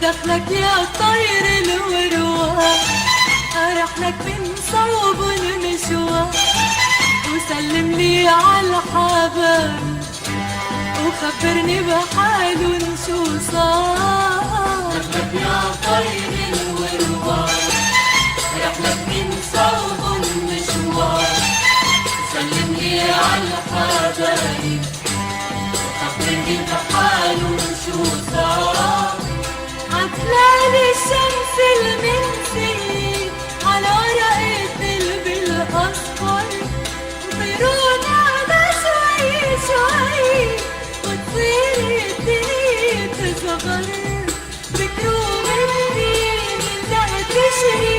دخلك يا طير الورواح، أرحلك من صوب المشوار، وسلم لي على حبايب وخبرني بحالهم شو صار. دخلك يا طير الورواح، أرحلك من صوب المشوار، وسلم لي على حبايب وخبرني بحالهم شو صار. عطلال الشمس المنسي على ورقة البل الأصفر، وطيرون على شوي شوي وتصير الدنيا تصغر. بكروا مني من دقة تشري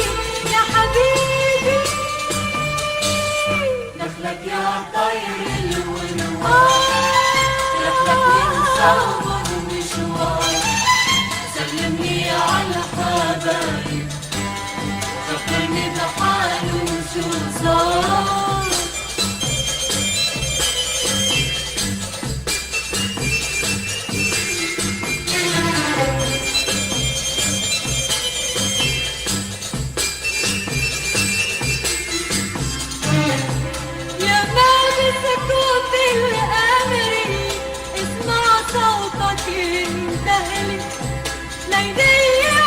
يا حبيبي. دخلك يا طير الورواح، دخلك من صوب المشوار، سلمني على حبايب خبرني بحالهم شو صار. يا ما بسكوت الأمري اسمع صوتك ينتهلي. ليلي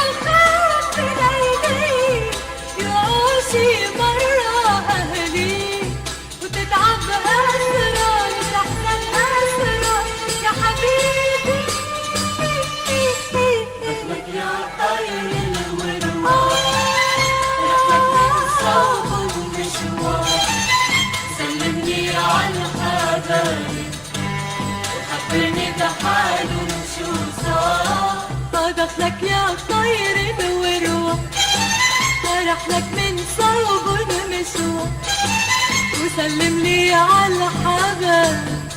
وخاف ليلي يعوشي مرة أهلي، وتتعب أسرى وتحزن أسرى يا حبيبي. دخلك يا طير الورواح، دخلك من صوب المشوار، سلمني على حبايب وخبرني بحالهم شو صار. دخلك يا طير الورواح، فرحلك من صوب المشوار، وسلم لي على حبايب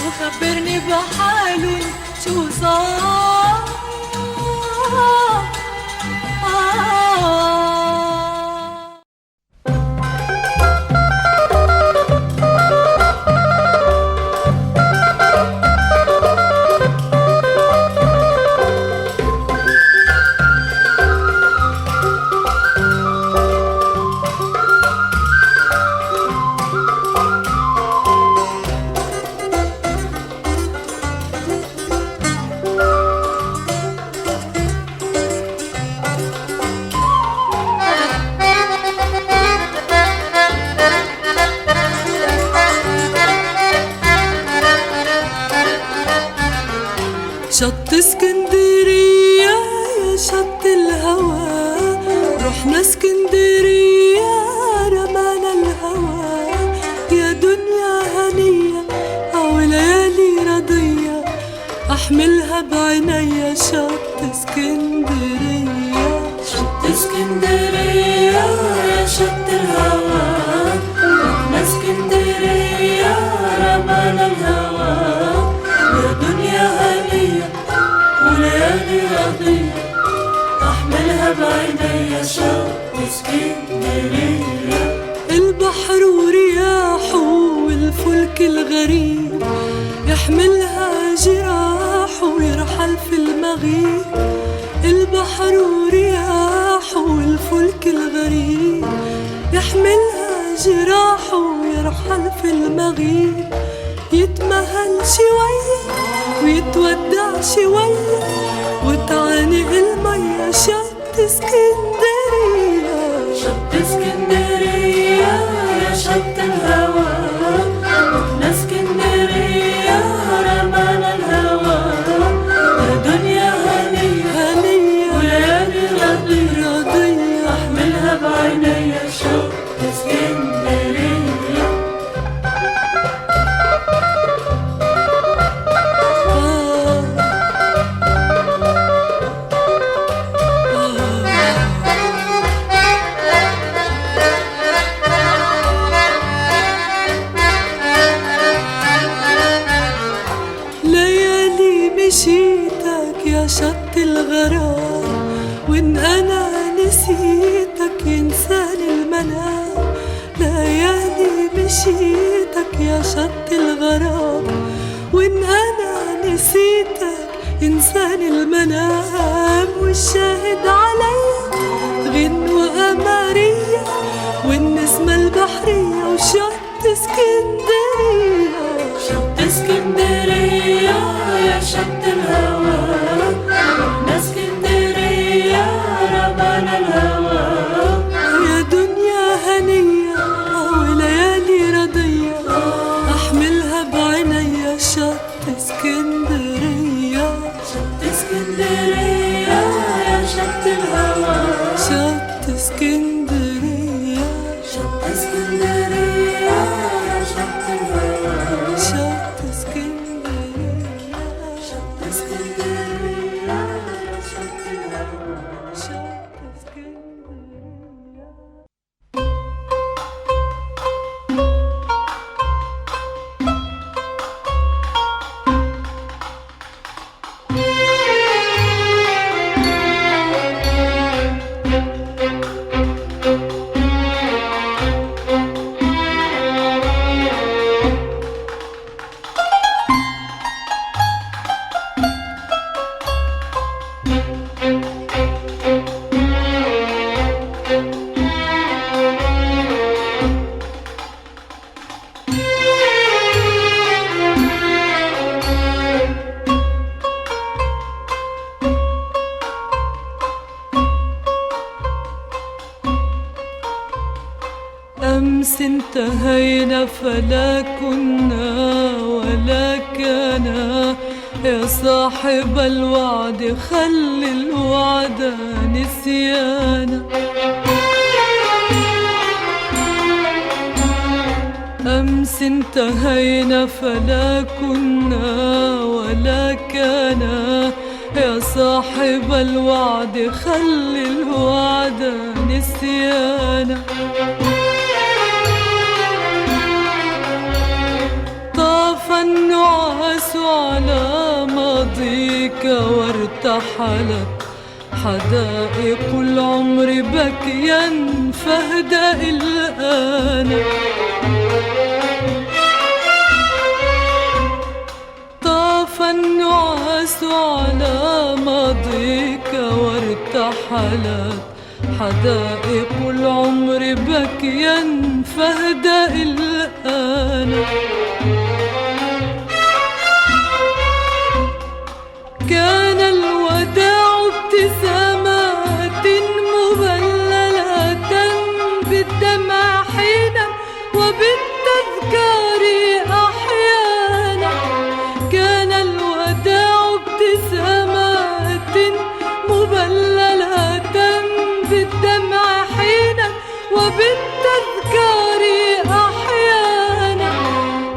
وخبرني بحالهم شو صار. شط اسكندرية يا شط الهوى، رحنا اسكندرية رمانا الهوى. يا دنيا هنية أو ليالي رضية، أحملها بعينيا شط اسكندرية. شط اسكندرية يا شط الهوى، رحنا اسكندرية رمانا الهوى. يا دنيا هنية وليالي رضية، أحملها بعينيا شط اسكندرية. البحر ورياحه والفلك الغريب، يحملها جراحه ويرحل في المغيب. البحر ورياحه والفلك الغريب، يحملها جراحه ويرحل في المغيب. يتمهل شوية ويتودع شوية، وتعانق المية شط اسكندرية. شط اسكندرية يا شط الهوى، رحنا اسكندرية رمانا الهوى. يا دنيا هنية وليالي رضية، أحملها بعينيا شط اسكندرية. مشيتك يا شط الغرام، وإن أنا نسيتك ينساني المنام. ليالي مشيتك يا شط الغرام، وإن أنا نسيتك ينساني المنام. والشاهد عليا غنوة قمرية والنسمة البحرية وشط اسكندرية. شط اسكندرية يا شط الهوى، احنا اسكندرية رمانا الهوى. يا دنيا هنية وليالي رضية أحملها بعينيا. شط اسكندرية، شط اسكندرية يا شط الهوى، شط اسكندرية، شط اسكندرية يا شط الهوى، شط اسكندرية، شط اسكندرية يا شط الهوى. شط اسكندرية. أمس انتهينا فلا كنا ولا كان. يا صاحب الوعد خل الوعد نسيانا. أمس انتهينا فلا كنا ولا كان. يا صاحب الوعد خل الوعد نسيانا. طاف النعاس على ماضيك وارتحلت حدائق العمر بكيا فاهدأ الآن. طاف النعاس على ماضيك وارتحلت حدائق العمر بكيا فاهدأ الآن. كان الوداع ابتسامات مبللة بالدمع حينا وبالتذكار أحيانا. كان الوداع ابتسامات مبللة بالدمع حينا وبالتذكار أحيانا.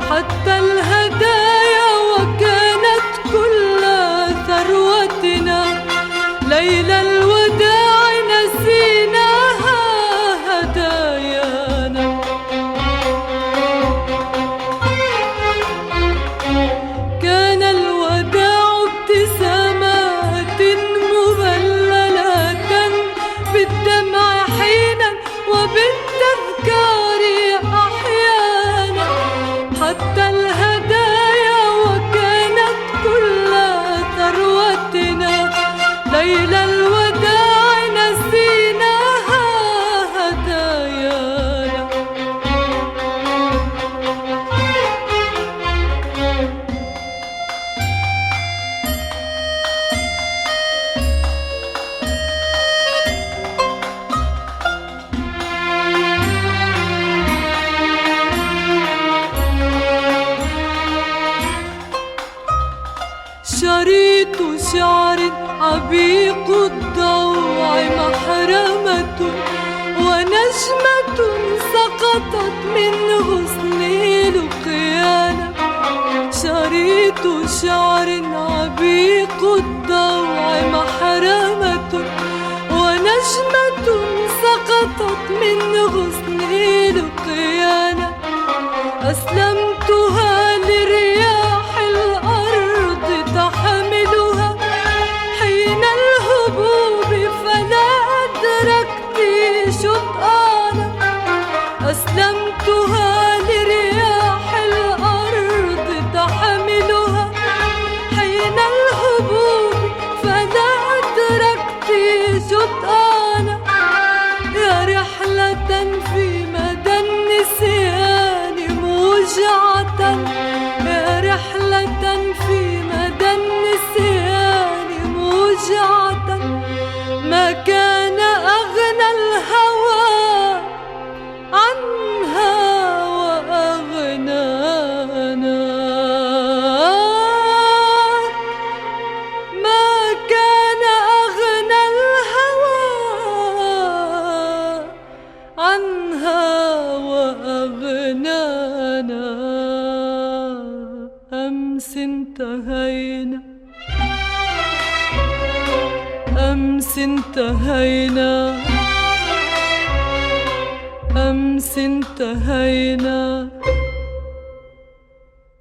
حتى الهدايا وكانت كل ثروتنا ليلى الوداع نسيناها هدايانا. كان الوداع ابتسامات مبللة بالدمع حينا وبالتذكار أحيانا. حتى الهدايا وكانت كل ثروتنا ليلى الوداع نسيناها هدايانا. شريط شعر عبيق الضوع محرمة ونجمة سقطت من غصني لقيانا. شريط شعر عبيق الضوع محرمة ونجمة سقطت من غصني لقيانا. أسلمتها لرياح الأرض تحمل انتهينا أمس انتهينا أمس انتهينا